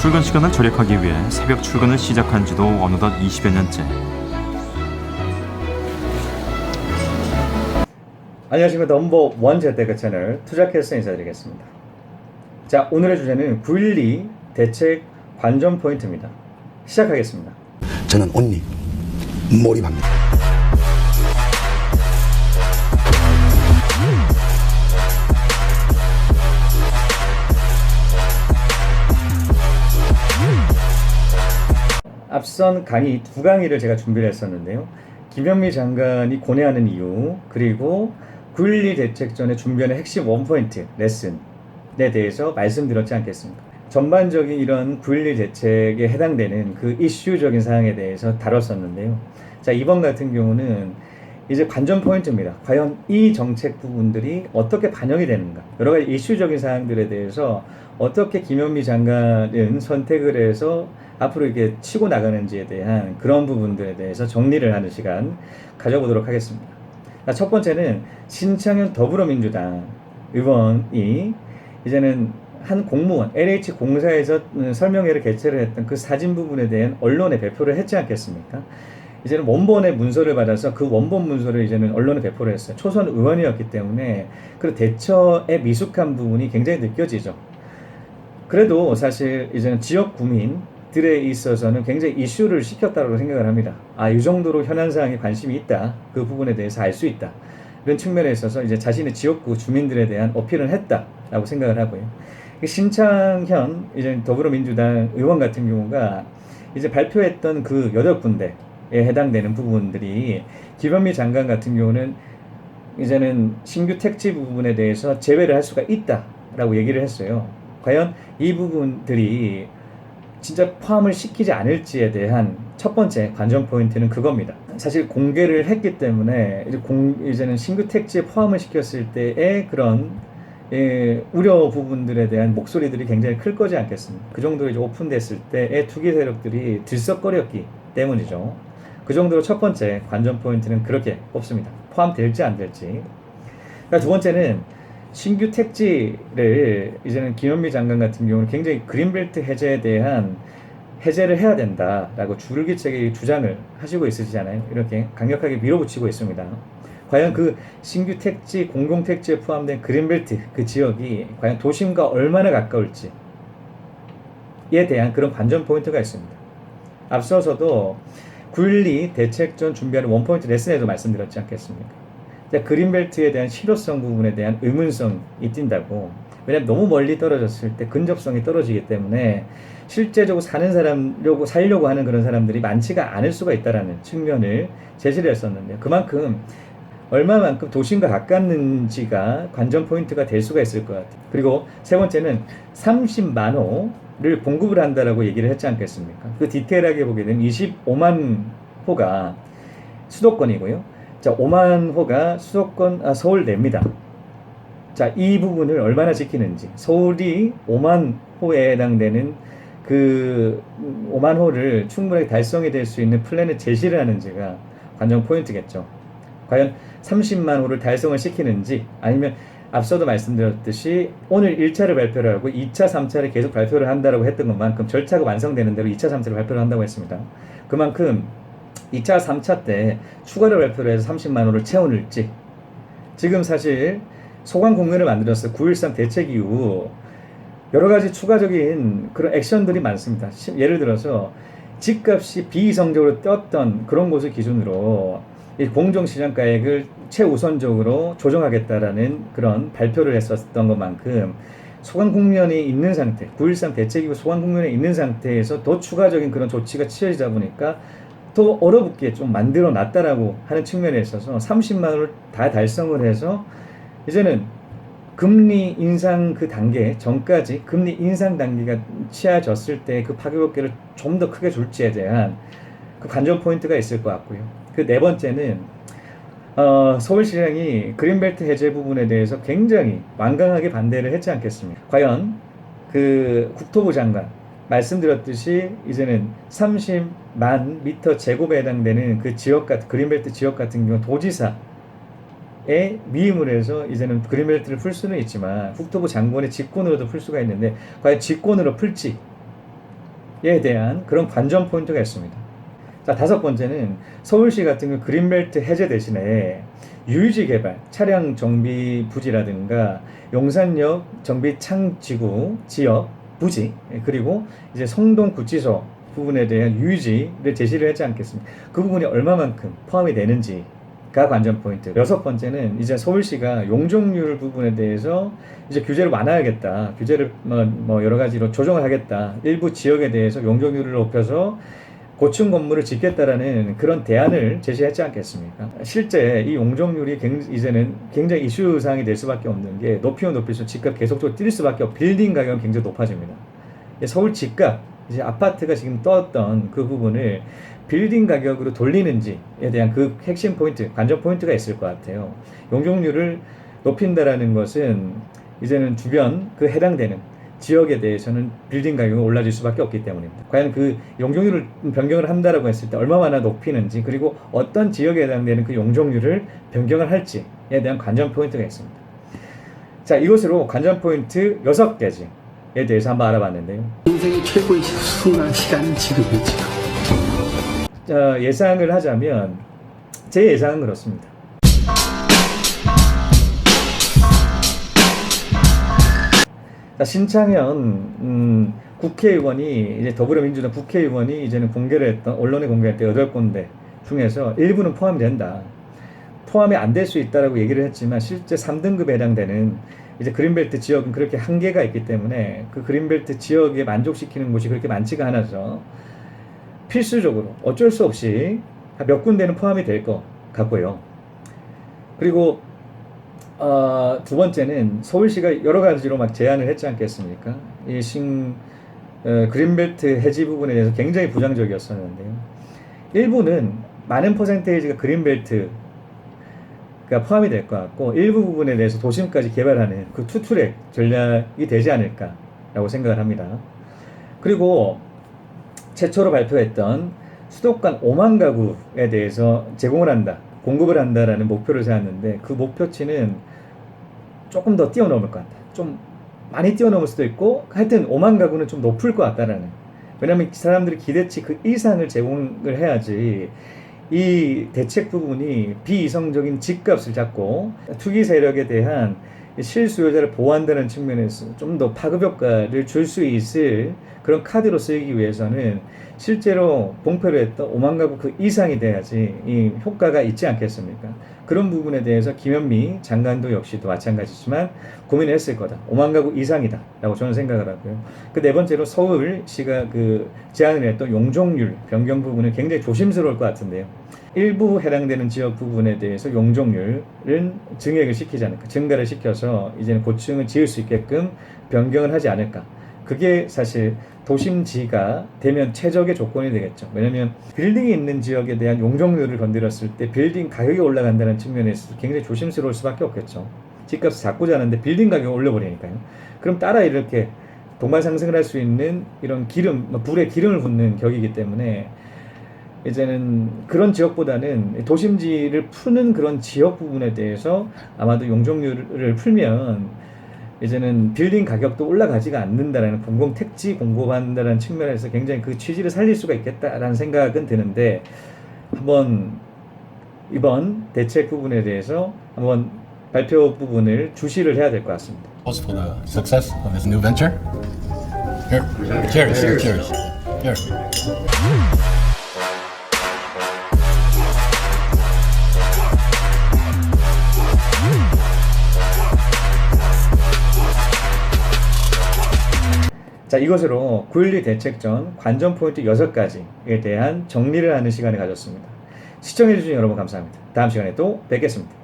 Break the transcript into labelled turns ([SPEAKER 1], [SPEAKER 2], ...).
[SPEAKER 1] 출근 시간을 절약하기 위해 새벽 출근을 시작한 지도 어느덧 20여 년째.
[SPEAKER 2] 안녕하십니까. 넘버원 재테크 채널 투자캐스터 인사드리겠습니다. 자, 오늘의 주제는 9.12 대책 관전 포인트입니다. 시작하겠습니다.
[SPEAKER 3] 저는 온리 몰입합니다.
[SPEAKER 2] 앞선 강의 두 강의를 제가 준비를 했었는데요. 김현미 장관이 고뇌하는 이유, 그리고 9.12 대책 전에 준비하는 핵심 원포인트 레슨에 대해서 말씀드렸지 않겠습니까? 전반적인 이런 9.12 대책에 해당되는 그 이슈적인 사항에 대해서 다뤘었는데요. 자, 이번 같은 경우는 이제 관전 포인트입니다. 과연 이 정책 부분들이 어떻게 반영이 되는가, 여러 가지 이슈적인 사항들에 대해서 어떻게 김현미 장관은 선택을 해서 앞으로 이렇게 치고 나가는지에 대한 그런 부분들에 대해서 정리를 하는 시간 가져보도록 하겠습니다. 첫 번째는 신창현 더불어민주당 의원이 이제는 한 공무원 LH공사에서 설명회를 개최를 했던 그 사진 부분에 대한 언론에 배포를 했지 않겠습니까? 이제는 원본의 문서를 받아서 그 원본 문서를 이제는 언론에 배포를 했어요. 초선 의원이었기 때문에 그 대처의 미숙한 부분이 굉장히 느껴지죠. 그래도 사실 이제는 지역 구민들에 있어서는 굉장히 이슈를 시켰다고 생각을 합니다. 아, 이 정도로 현안사항에 관심이 있다, 그 부분에 대해서 알 수 있다, 이런 측면에 있어서 이제 자신의 지역구 주민들에 대한 어필을 했다라고 생각을 하고요. 신창현 이제 더불어민주당 의원 같은 경우가 이제 발표했던 그 8군데에 해당되는 부분들이 김현미 장관 같은 경우는 이제는 신규 택지 부분에 대해서 제외를 할 수가 있다라고 얘기를 했어요. 과연 이 부분들이 진짜 포함을 시키지 않을지에 대한 첫 번째 관전 포인트는 그겁니다. 사실 공개를 했기 때문에 이제는 신규 택지에 포함을 시켰을 때의 그런 우려 부분들에 대한 목소리들이 굉장히 클 거지 않겠습니까? 그 정도로 이제 오픈됐을 때의 투기 세력들이 들썩거렸기 때문이죠. 그 정도로 첫 번째 관전 포인트는 그렇게 뽑습니다. 포함될지 안 될지. 그러니까 두 번째는 신규 택지를 이제는 김현미 장관 같은 경우는 굉장히 그린벨트 해제에 대한 해제를 해야 된다라고 줄기차게 주장을 하시고 있으시잖아요. 이렇게 강력하게 밀어붙이고 있습니다. 과연 그 신규 택지, 공공 택지에 포함된 그린벨트 그 지역이 과연 도심과 얼마나 가까울지에 대한 그런 관전 포인트가 있습니다. 앞서서도 9.12 대책 전 준비하는 원포인트 레슨에도 말씀드렸지 않겠습니까? 그린벨트에 대한 실효성 부분에 대한 의문성이 띈다고. 왜냐하면 너무 멀리 떨어졌을 때 근접성이 떨어지기 때문에 실제적으로 살려고 하는 그런 사람들이 많지가 않을 수가 있다는 측면을 제시를 했었는데, 그만큼 얼마만큼 도심과 가깝는지가 관전 포인트가 될 수가 있을 것 같아요. 그리고 세 번째는 30만 호를 공급을 한다라고 얘기를 했지 않겠습니까? 그 디테일하게 보게 되면 25만 호가 수도권이고요. 자, 5만 호가 수도권, 서울 내입니다. 자, 이 부분을 얼마나 지키는지, 서울이 5만 호에 해당되는 그 5만 호를 충분하게 달성이 될 수 있는 플랜을 제시를 하는지가 관전 포인트겠죠. 과연 30만 호를 달성을 시키는지, 아니면 앞서도 말씀드렸듯이 오늘 1차를 발표를 하고 2차, 3차를 계속 발표를 한다고 했던 것만큼 절차가 완성되는 대로 2차, 3차를 발표를 한다고 했습니다. 그만큼 2차, 3차 때 추가로 발표를 해서 30만 호를 채워낼지. 지금 사실 소관 공문을 만들었어요. 9.13 대책 이후 여러 가지 추가적인 그런 액션들이 많습니다. 예를 들어서 집값이 비이성적으로 뛰었던 그런 곳을 기준으로 이 공정시장가액을 최우선적으로 조정하겠다라는 그런 발표를 했었던 것만큼 소관 국면이 있는 상태, 9.13 대책 이후 소관 국면에 있는 상태에서 더 추가적인 그런 조치가 취해지다 보니까 더 얼어붙게 좀 만들어 놨다라고 하는 측면에 있어서 30만 원을 다 달성을 해서 이제는 금리 인상 그 단계 전까지 금리 인상 단계가 취해졌을 때 그 파괴력을 좀 더 크게 줄지에 대한 그 관전 포인트가 있을 것 같고요. 그 네 번째는 서울시장이 그린벨트 해제 부분에 대해서 굉장히 완강하게 반대를 했지 않겠습니까? 과연 그 국토부 장관 말씀드렸듯이 이제는 30만 미터 제곱에 해당되는 그 지역 같은 그린벨트 지역 같은 경우 도지사의 위임을 해서 이제는 그린벨트를 풀 수는 있지만 국토부 장관의 직권으로도 풀 수가 있는데 과연 직권으로 풀지 대한 그런 관전 포인트가 있습니다. 자, 다섯 번째는 서울시 같은 경우 그린벨트 해제 대신에 유유지 개발, 차량 정비 부지라든가 용산역 정비 창지구 지역 부지, 그리고 이제 성동구치소 부분에 대한 유유지를 제시를 하지 않겠습니까? 그 부분이 얼마만큼 포함이 되는지가 관전 포인트. 여섯 번째는 이제 서울시가 용적률 부분에 대해서 이제 규제를 완화하겠다, 규제를 뭐 여러 가지로 조정을 하겠다, 일부 지역에 대해서 용적률을 높여서 고층 건물을 짓겠다라는 그런 대안을 제시했지 않겠습니까? 실제 이 용적률이 이제는 굉장히 이슈 사항이 될 수밖에 없는 게 높이면 높일수록 집값 계속적으로 뛸 수밖에 없고 빌딩 가격은 굉장히 높아집니다. 서울 집값, 이제 아파트가 지금 떴던 그 부분을 빌딩 가격으로 돌리는지에 대한 그 핵심 포인트, 관전 포인트가 있을 것 같아요. 용적률을 높인다라는 것은 이제는 주변 그 해당되는 지역에 대해서는 빌딩 가격이 올라질 수밖에 없기 때문입니다. 과연 그 용적률을 변경을 한다라고 했을 때 얼마나 높이는지, 그리고 어떤 지역에 해당되는 그 용적률을 변경을 할지에 대한 관전 포인트가 있습니다. 자, 이것으로 관전 포인트 6가지에 대해서 한번 알아봤는데요.
[SPEAKER 4] 인생의 최고의 순간 시간은 지금이죠.
[SPEAKER 2] 자, 예상을 하자면 제 예상은 그렇습니다. 자, 신창현 국회의원이 이제 더불어민주당 국회의원이 이제는 공개를 했던 언론에 공개했던 8군데 중에서 일부는 포함이 된다. 포함이 안 될 수 있다라고 얘기를 했지만 실제 3등급에 해당되는 이제 그린벨트 지역은 그렇게 한계가 있기 때문에 그 그린벨트 지역에 만족시키는 곳이 그렇게 많지가 않아서 필수적으로 어쩔 수 없이 몇 군데는 포함이 될 것 같고요. 그리고 두 번째는 서울시가 여러 가지로 막 제안을 했지 않겠습니까? 이 그린벨트 해지 부분에 대해서 굉장히 부정적이었었는데요. 일부는 많은 퍼센테이지가 그린벨트가 포함이 될 것 같고, 일부 부분에 대해서 도심까지 개발하는 그 투트랙 전략이 되지 않을까라고 생각을 합니다. 그리고 최초로 발표했던 수도권 5만 가구에 대해서 제공을 한다, 공급을 한다라는 목표를 세웠는데 그 목표치는 조금 더 뛰어넘을 것 같다. 좀 많이 뛰어넘을 수도 있고, 하여튼 5만 가구는 좀 높을 것 같다라는. 왜냐하면 사람들이 기대치 그 이상을 제공을 해야지 이 대책 부분이 비이성적인 집값을 잡고 투기 세력에 대한 실수요자를 보호한다는 측면에서 좀 더 파급 효과를 줄 수 있을 그런 카드로 쓰이기 위해서는 실제로 봉표를 했던 5만 가구 그 이상이 돼야지 이 효과가 있지 않겠습니까? 그런 부분에 대해서 김현미 장관도 역시도 마찬가지지만 고민을 했을 거다. 5만 가구 이상이다 라고 저는 생각을 하고요. 그 네 번째로 서울시가 그 제안을 했던 용적률 변경 부분은 굉장히 조심스러울 것 같은데요. 일부 해당되는 지역 부분에 대해서 용적률은 증액을 시키지 않을까, 증가를 시켜서 이제는 고층을 지을 수 있게끔 변경을 하지 않을까. 그게 사실 도심지가 되면 최적의 조건이 되겠죠. 왜냐하면 빌딩이 있는 지역에 대한 용적률을 건드렸을 때 빌딩 가격이 올라간다는 측면에서 굉장히 조심스러울 수밖에 없겠죠. 집값을 자꾸 자는데 빌딩 가격을 올려버리니까요. 그럼 따라 이렇게 동반 상승을 할 수 있는 이런 불에 기름을 붓는 격이기 때문에 이제는 그런 지역보다는 도심지를 푸는 그런 지역 부분에 대해서 아마도 용적률을 풀면 이제는 빌딩 가격도 올라가지가 않는다라는, 공공택지 공급한다는 측면에서 굉장히 그 취지를 살릴 수가 있겠다라는 생각은 드는데, 한번 이번 대책 부분에 대해서 한번 발표 부분을 주시를 해야 될 것 같습니다.
[SPEAKER 5] For the success of this new venture. Here, cheers, cheers, cheers.
[SPEAKER 2] 자, 이것으로 9.12 대책 전 관전 포인트 6가지에 대한 정리를 하는 시간을 가졌습니다. 시청해주신 여러분 감사합니다. 다음 시간에 또 뵙겠습니다.